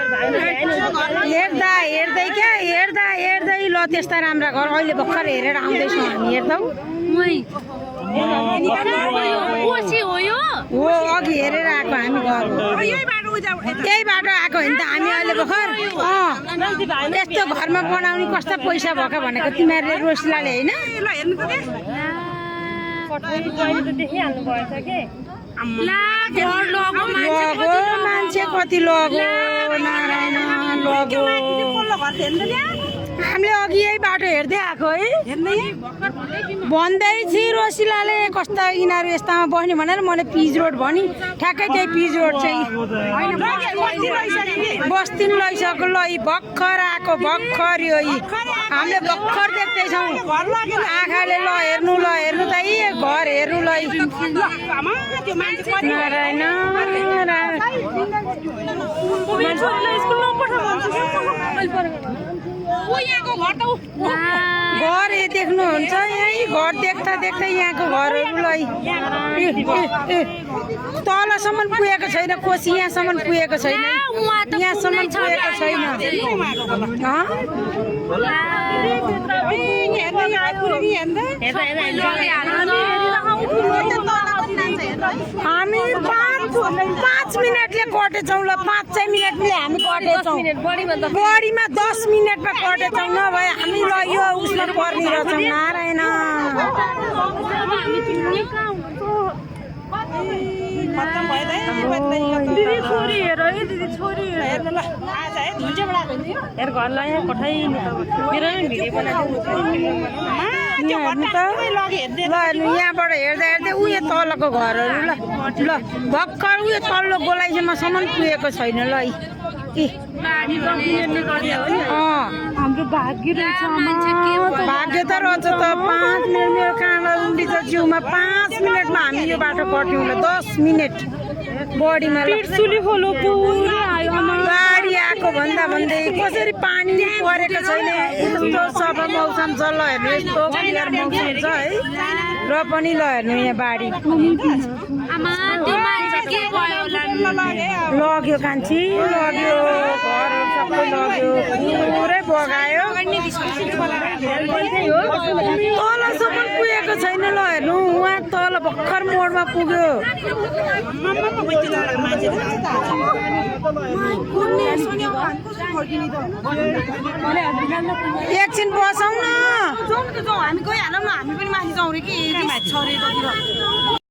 हेर्दा हेर्दै क्या हेर्दा हेर्दै ल त्यस्ता राम्रा घर अहिले भर्खर हेरेर आउँदैछौँ हामी हेर्छौँ हो अघि हेरेर आएको हामी घर त्यही बाटो आएको होइन त हामी अहिले भर्खर यस्तो घरमा बनाउने कस्तो पैसा भएको भनेको तिमीहरूले रोसलाले होइन मान्छे कति लगो नारायण लगो हामीले अघि यही बाटो हेर्दै आएको है भन्दै छि रोसिलाले कस्तो यिनीहरू यस्तामा बस्ने भनेर मैले पिच रोड भनी ठ्याक्कै त्यही पिच रोड चाहिँ बस्ती लैसक्यो ल भर्खर आएको भर्खर यो हामीले भर्खर देख्दैछौँ आँखाले ल हेर्नु त यी घर हेर्नु ल नारायण घर देख्नुहुन्छ यही घर देख्दा देख्दै यहाँको घरहरूलाई तलसम्म पुगेको छैन कोसी यहाँसम्म पुगेको छैन यहाँसम्म पुगेको छैन हामी 5 मिनटले कटेछौँ ल 5 मिनटले हामी कटेछौँ बढीमा 10 मिनटमा कटेछौँ नभए हामी ल यो उसमा पर्ने रहेछौँ नारायण यहाँबाट हेर्दा हेर्दै उयो तलको घरहरू ल ल भर्खर उयो तल्लो गोलाइसम्मसम्म पुगेको छैन ल हाम्रो भाग्य रहेछ भाग्य त रहेछ त 5 मिनट मेरो काँडा उम्रिन्छ जिउमा 5 मिनटमा हामी यो बाटो कट्यौँ ल 10 मिनट बढीमा गाडी आएको भन्दा भन्दै कसरी पानी परेको छैन यस्तो सफा मौसम छ ल हेर्नु यस्तो क्लियर मौसम छ है र पनि ल हेर्नु यहाँ बाढी लग्यो कान्छी लग्यो घरहरू सबै लग्यो पुरै बगायो तलसम्म पुगेको छैन ल हेर्नु उहाँ तल भर्खर मोडमा पुग्यो एकछिन बसौँ न हामी गइहालौँ न हामी पनि माथि जाउँ रे कि